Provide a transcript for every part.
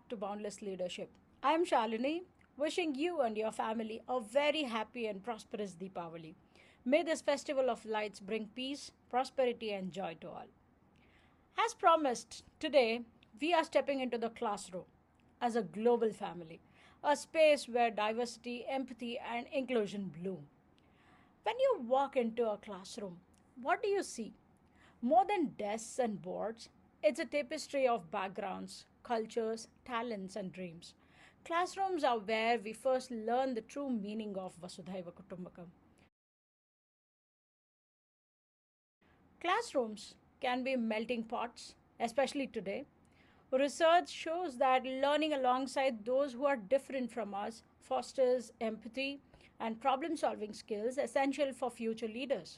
back to Boundless Leadership. I am Shalini, wishing you and your family a very happy and prosperous Deepawali. May this festival of lights bring peace, prosperity, and joy to all. As promised, today we are stepping into the classroom as a global family, a space where diversity, empathy, and inclusion bloom. When you walk into a classroom, what do you see? More than desks and boards, it's a tapestry of backgrounds, cultures, talents, and dreams. Classrooms are where we first learn the true meaning of Vasudhaiva Kutumbakam. Classrooms can be melting pots, especially today. Research shows that learning alongside those who are different from us fosters empathy and problem solving skills essential for future leaders.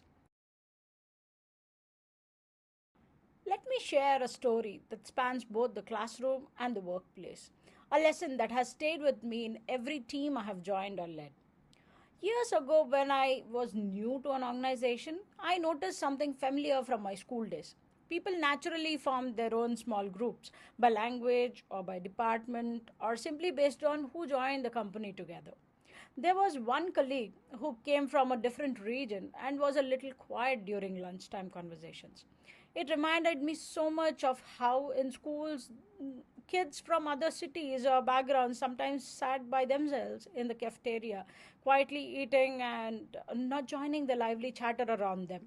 Let me share a story that spans both the classroom and the workplace, a lesson that has stayed with me in every team I have joined or led. Years ago, when I was new to an organization, I noticed something familiar from my school days. People naturally formed their own small groups by language or by department or simply based on who joined the company together. There was one colleague who came from a different region and was a little quiet during lunchtime conversations. It reminded me so much of how in schools kids from other cities or backgrounds sometimes sat by themselves in the cafeteria, quietly eating and not joining the lively chatter around them.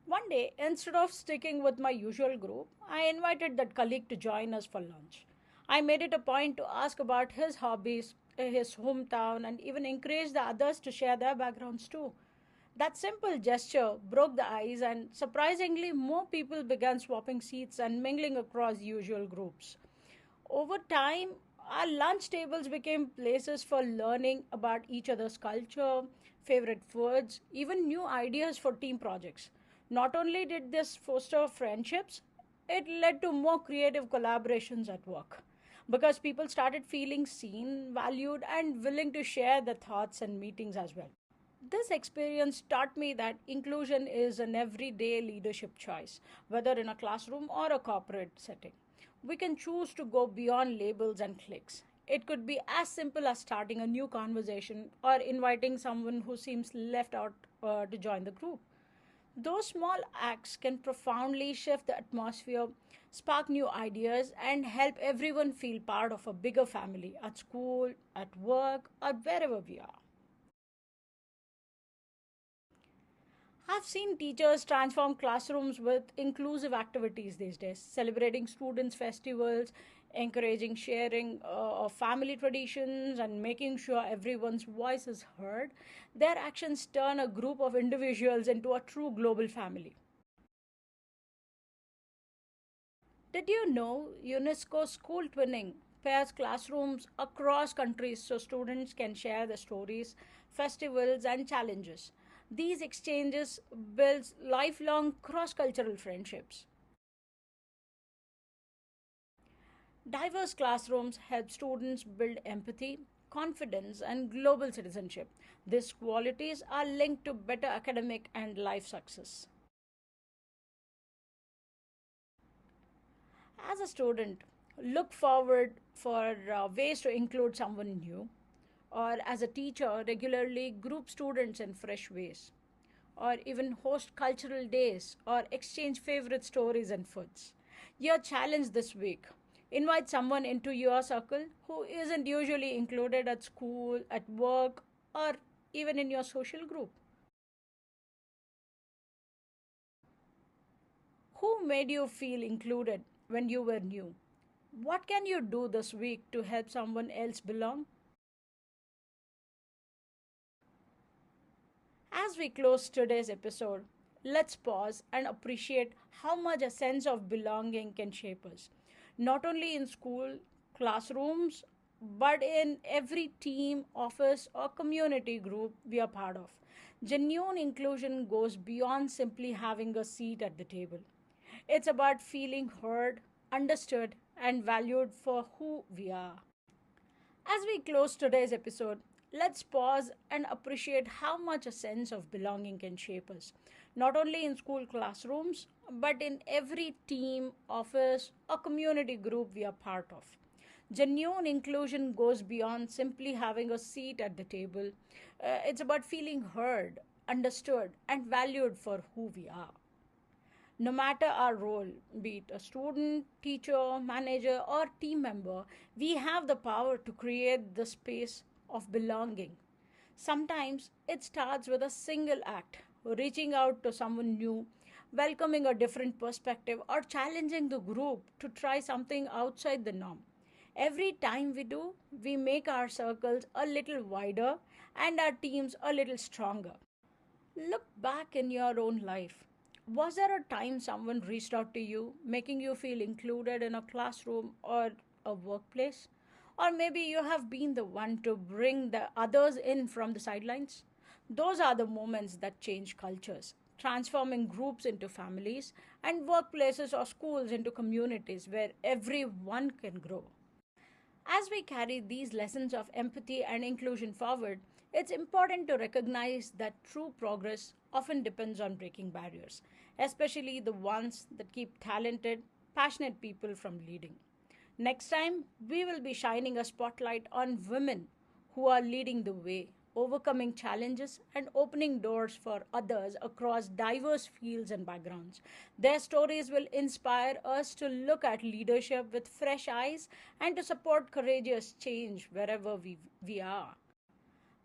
One day, instead of sticking with my usual group, I invited that colleague to join us for lunch. I made it a point to ask about his hobbies, his hometown, and even encourage the others to share their backgrounds too. That simple gesture broke the ice, and surprisingly, more people began swapping seats and mingling across usual groups. Over time, our lunch tables became places for learning about each other's culture, favorite foods, even new ideas for team projects. Not only did this foster friendships, it led to more creative collaborations at work because people started feeling seen, valued, and willing to share their thoughts and meetings as well. This experience taught me that inclusion is an everyday leadership choice, whether in a classroom or a corporate setting. We can choose to go beyond labels and clicks. It could be as simple as starting a new conversation or inviting someone who seems left out to join the group. Those small acts can profoundly shift the atmosphere, spark new ideas, and help everyone feel part of a bigger family at school, at work, or wherever we are. I've seen teachers transform classrooms with inclusive activities these days, celebrating students' festivals, encouraging sharing of family traditions, and making sure everyone's voice is heard. Their actions turn a group of individuals into a true global family. Did you know UNESCO school twinning pairs classrooms across countries so students can share their stories, festivals, and challenges? These exchanges build lifelong cross-cultural friendships. Diverse classrooms help students build empathy, confidence, and global citizenship. These qualities are linked to better academic and life success. As a student, look forward for ways to include someone new, or as a teacher, regularly group students in fresh ways, or even host cultural days or exchange favorite stories and foods. Your challenge this week: invite someone into your circle who isn't usually included at school, at work, or even in your social group. Who made you feel included when you were new? What can you do this week to help someone else belong? As we close today's episode, let's pause and appreciate how much a sense of belonging can shape us, not only in school classrooms, but in every team, office, or community group we are part of. Genuine inclusion goes beyond simply having a seat at the table. It's about feeling heard, understood, and valued for who we are. As we close today's episode, let's pause and appreciate how much a sense of belonging can shape us, not only in school classrooms, but in every team, office, or community group we are part of. Genuine inclusion goes beyond simply having a seat at the table. It's about feeling heard, understood, and valued for who we are. No matter our role, be it a student, teacher, manager, or team member, we have the power to create the space of belonging. Sometimes it starts with a single act, reaching out to someone new, welcoming a different perspective, or challenging the group to try something outside the norm. Every time we do, we make our circles a little wider and our teams a little stronger. Look back in your own life. Was there a time someone reached out to you, making you feel included in a classroom or a workplace? Or maybe you have been the one to bring the others in from the sidelines? Those are the moments that change cultures, transforming groups into families and workplaces or schools into communities where everyone can grow. As we carry these lessons of empathy and inclusion forward, it's important to recognize that true progress often depends on breaking barriers, especially the ones that keep talented, passionate people from leading. Next time, we will be shining a spotlight on women who are leading the way, overcoming challenges, and opening doors for others across diverse fields and backgrounds. Their stories will inspire us to look at leadership with fresh eyes and to support courageous change wherever we are.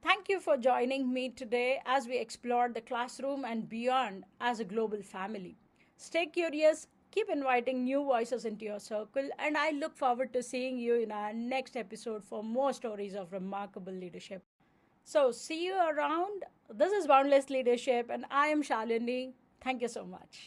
Thank you for joining me today as we explore the classroom and beyond as a global family. Stay curious, keep inviting new voices into your circle, and I look forward to seeing you in our next episode for more stories of remarkable leadership. So, see you around. This is Boundless Leadership, and I am Shalini. Thank you so much.